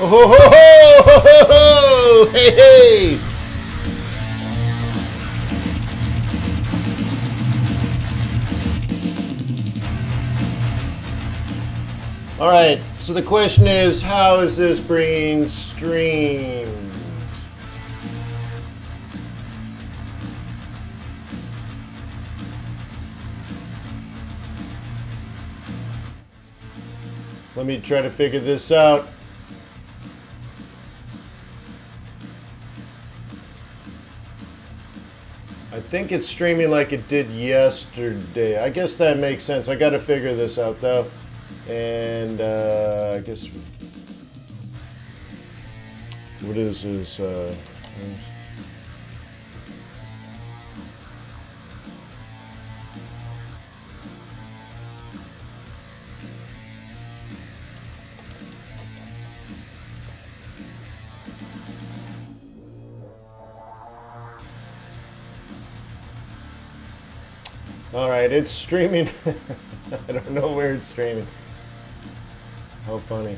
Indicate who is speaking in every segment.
Speaker 1: Oh, ho, ho, ho, ho, ho, ho. Hey, hey. All right, so the question is, how is this being streamed? Let me try to figure this out. I think it's streaming like it did yesterday. I guess that makes sense. I got to figure this out though. And I guess what is this? All right, it's streaming. I don't know where it's streaming. How funny.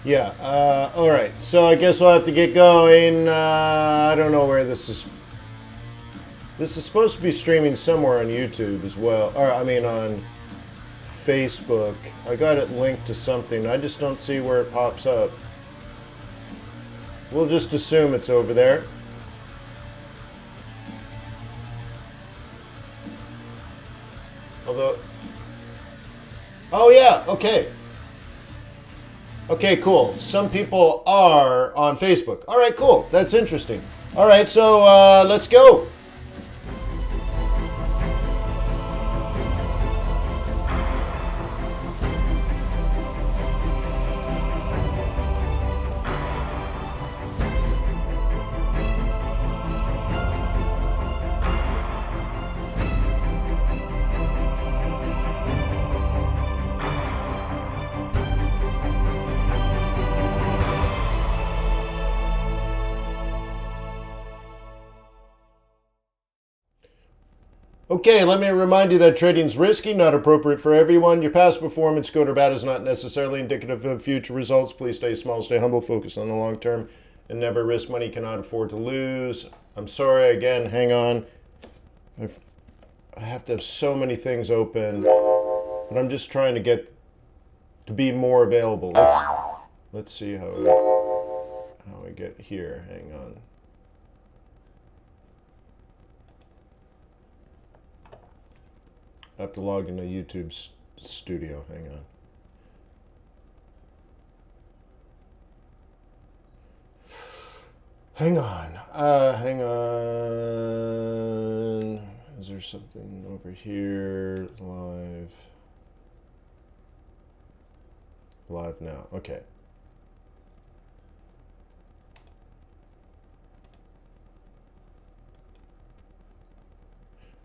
Speaker 1: Yeah, all right. So I guess we'll have to get going. I don't know where this is. This is supposed to be streaming somewhere on YouTube as well. Or, I mean, on Facebook. I got it linked to something. I just don't see where it pops up. We'll just assume it's over there. Although... Oh, yeah, okay. Okay, cool. Some people are on Facebook. All right, cool. That's interesting. All right, so let's go. Okay, let me remind you that trading's risky, not appropriate for everyone. Your past performance, good or bad, is not necessarily indicative of future results. Please stay small, stay humble, focus on the long term, and never risk money you cannot afford to lose. I'm sorry, again, hang on. I have to have so many things open, but I'm just trying to get to be more available. Let's see how I get here. Hang on. I have to log into YouTube Studio. Hang on. Hang on. Hang on. Is there something over here? Live. Live now. Okay.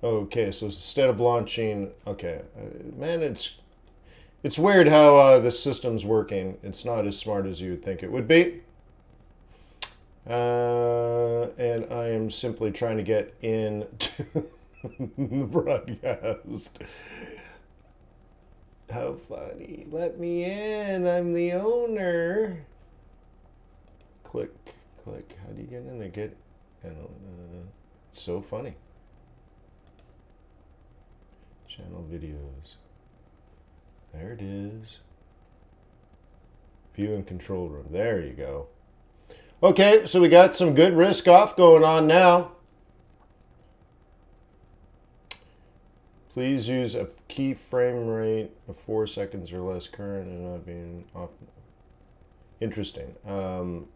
Speaker 1: Okay, so instead of launching, okay, man, it's weird how the system's working. It's not as smart as you would think it would be. And I am simply trying to get into the broadcast. How funny. Let me in. I'm the owner. Click, click. How do you get in there? Get, it's so funny. Channel videos. There it is. View and control room. There you go. Okay, so we got some good risk off going on now. Please use a key frame rate of 4 seconds or less current and not being off. Interesting.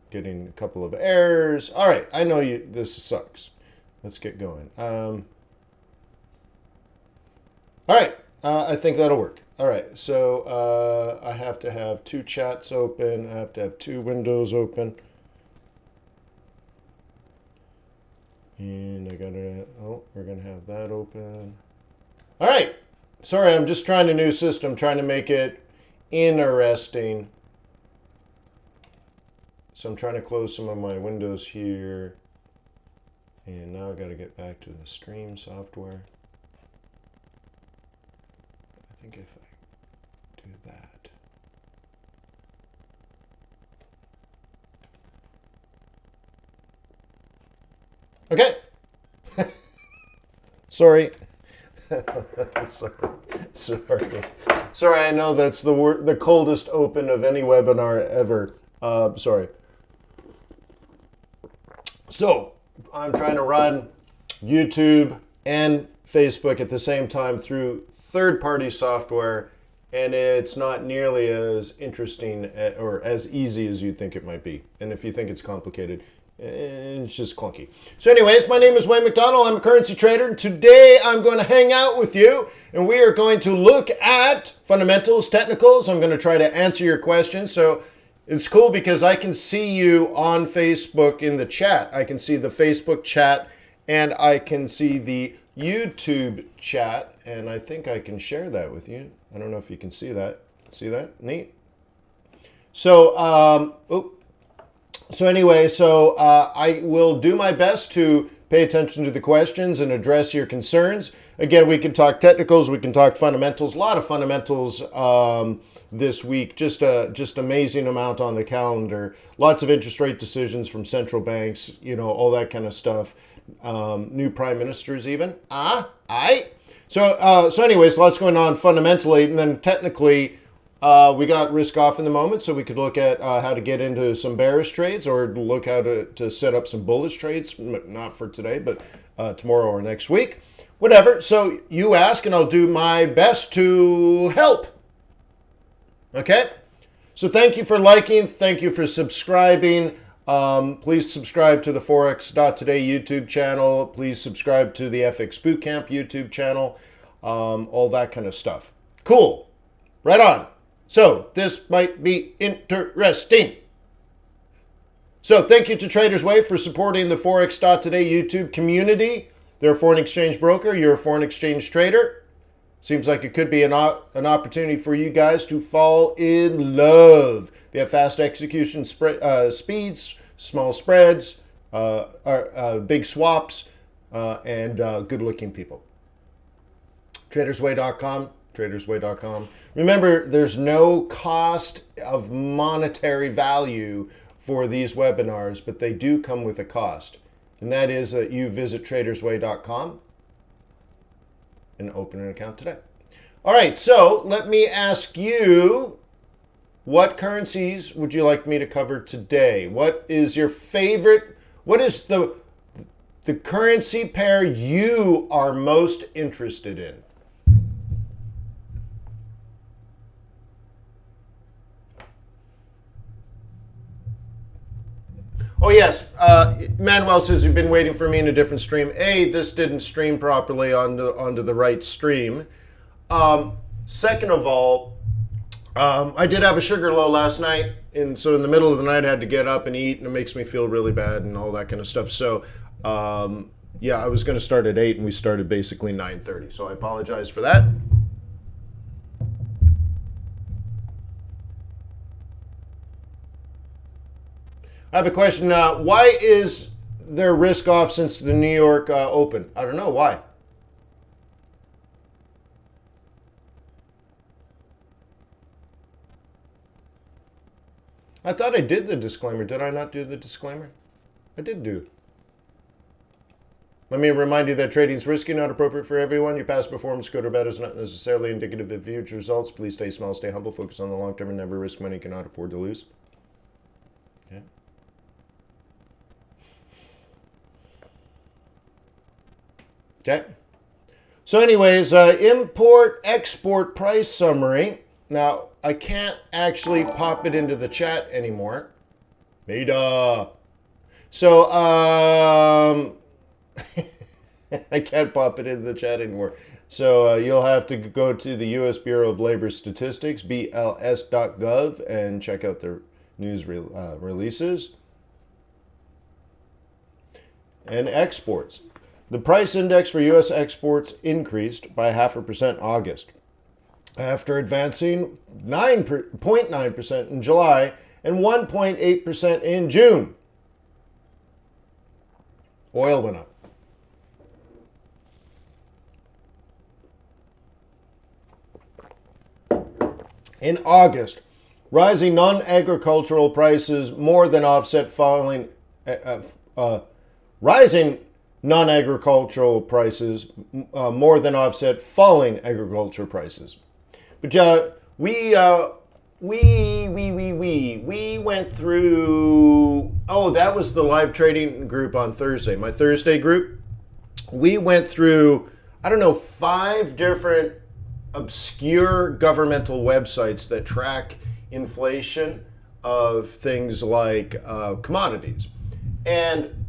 Speaker 1: Getting a couple of errors. All right, I know this sucks. Let's get going. All right, I think that'll work. All right, so I have to have two chats open. I have to have two windows open. And I gotta, oh, we're gonna have that open. All right, sorry, I'm just trying a new system, trying to make it interesting. So I'm trying to close some of my windows here. And now I gotta get back to the stream software. I think if I do that. Okay. Sorry. Sorry, I know that's the coldest open of any webinar ever. Sorry. So, I'm trying to run YouTube and Facebook at the same time through third-party software, and it's not nearly as interesting or as easy as you think it might be. And if you think it's complicated, it's just clunky. So anyways, my name is Wayne McDonald. I'm a currency trader, and today I'm going to hang out with you, and we are going to look at fundamentals, technicals. I'm going to try to answer your questions. So it's cool because I can see you on Facebook in the chat. I can see the Facebook chat, and I can see the YouTube chat, and I think I can share that with you. I don't know if you can see that. See that? Neat. So, So anyway, I will do my best to pay attention to the questions and address your concerns. Again, we can talk technicals, we can talk fundamentals, a lot of fundamentals this week, just amazing amount on the calendar. Lots of interest rate decisions from central banks, you know, all that kind of stuff. New prime ministers even. So anyways, lots going on fundamentally, and then technically, we got risk off in the moment, so we could look at how to get into some bearish trades or look how to set up some bullish trades, not for today, but tomorrow or next week. Whatever. So you ask, and I'll do my best to help. Okay? So thank you for liking. Thank you for subscribing. Please subscribe to the Forex.Today YouTube channel. Please subscribe to the FX Bootcamp YouTube channel. All that kind of stuff. Cool. Right on. So this might be interesting. So thank you to Traders Way for supporting the Forex.Today YouTube community. They're a foreign exchange broker. You're a foreign exchange trader. Seems like it could be an opportunity for you guys to fall in love. They have fast execution speeds, small spreads, big swaps, and good-looking people. Tradersway.com. Tradersway.com. Remember, there's no cost of monetary value for these webinars, but they do come with a cost. And that is that you visit Tradersway.com and open an account today. All right, so let me ask you, what currencies would you like me to cover today? What is your favorite? What is the currency pair you are most interested in? Oh yes, Manuel says you've been waiting for me in a different stream. This didn't stream properly onto the right stream. Second of all, I did have a sugar low last night, and so in the middle of the night I had to get up and eat, and it makes me feel really bad and all that kind of stuff. So yeah, I was going to start at 8, and we started basically 9:30. So I apologize for that. I have a question. Why is there risk off since the New York Open? I don't know. Why? I thought I did the disclaimer. Did I not do the disclaimer? I did do. Let me remind you that trading is risky, not appropriate for everyone. Your past performance, good or bad, is not necessarily indicative of future results. Please stay small, stay humble, focus on the long term, and never risk money you cannot afford to lose. Okay. Okay. So anyways, import-export price summary. Now, I can't actually pop it into the chat anymore. Beta. So, I can't pop it into the chat anymore. So you'll have to go to the U.S. Bureau of Labor Statistics, BLS.gov, and check out their news releases. And exports. The price index for U.S. exports increased by 0.5% August, after advancing 0.9% in July and 1.8% in June. Oil went up. In August, rising non-agricultural prices more than offset falling. Rising non-agricultural prices more than offset falling agriculture prices. But we went through. Oh, that was the live trading group on Thursday. My Thursday group. We went through, I don't know, 5 different obscure governmental websites that track inflation of things like commodities. And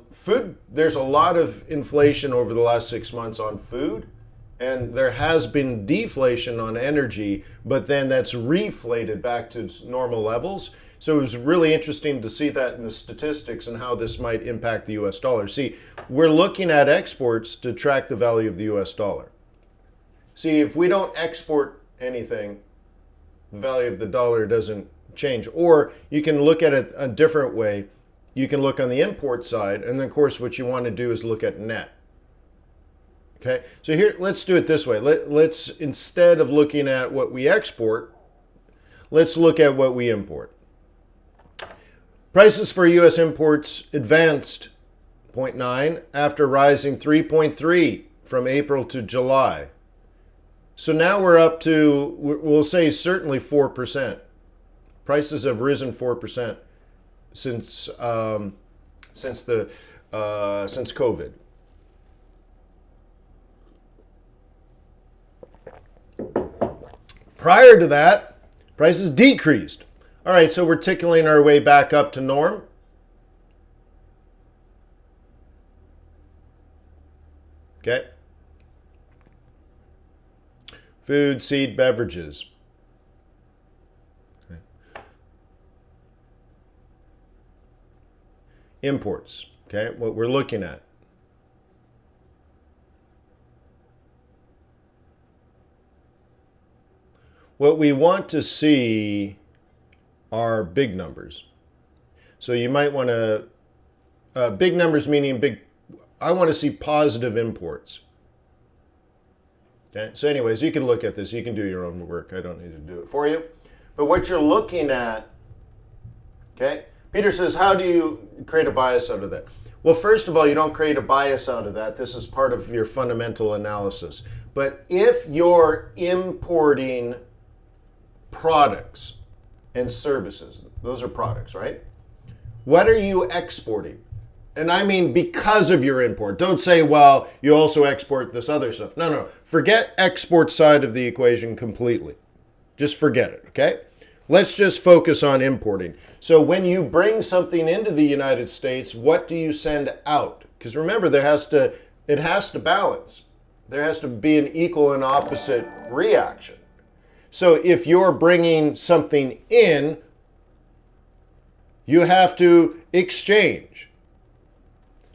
Speaker 1: food, there's a lot of inflation over the last 6 months on food, and there has been deflation on energy, but then that's reflated back to normal levels. So it was really interesting to see that in the statistics and how this might impact the US dollar. See, we're looking at exports to track the value of the US dollar. See, if we don't export anything, the value of the dollar doesn't change. Or you can look at it a different way. You can look on the import side, and then of course what you want to do is look at net. Okay, so here, let's do it this way. Let's, instead of looking at what we export, let's look at what we import. Prices for U.S. imports advanced 0.9 after rising 3.3 from April to July. So now we're up to, we'll say certainly 4%. Prices have risen 4% since COVID. Prior to that, prices decreased. All right, so we're tickling our way back up to norm. Okay. Food, seed, beverages. Okay. Imports, okay, what we're looking at. What we want to see are big numbers. So you might want to, big numbers meaning big, I want to see positive imports. Okay, so anyways, you can look at this. You can do your own work. I don't need to do it for you. But what you're looking at, okay, Peter says, how do you create a bias out of that? Well, first of all, you don't create a bias out of that. This is part of your fundamental analysis. But if you're importing products and services, those are products, right? What are you exporting? And I mean because of your import. Don't say, well, you also export this other stuff. No, no. Forget export side of the equation completely. Just forget it, okay? Let's just focus on importing. So when you bring something into the United States, what do you send out? Because remember, it has to balance. There has to be an equal and opposite reaction. So if you're bringing something in, you have to exchange.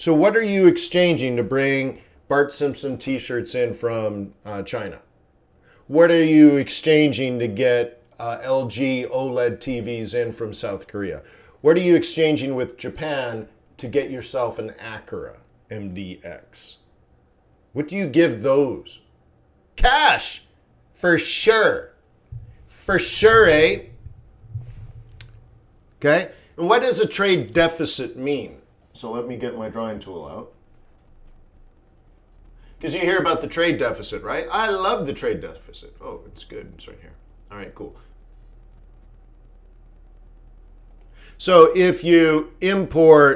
Speaker 1: So what are you exchanging to bring Bart Simpson t-shirts in from China? What are you exchanging to get LG OLED TVs in from South Korea? What are you exchanging with Japan to get yourself an Acura MDX? What do you give those? Cash, for sure. For sure, eh? Okay, and what does a trade deficit mean? So let me get my drawing tool out. Because you hear about the trade deficit, right? I love the trade deficit. Oh, it's good. It's right here. All right, cool. So if you import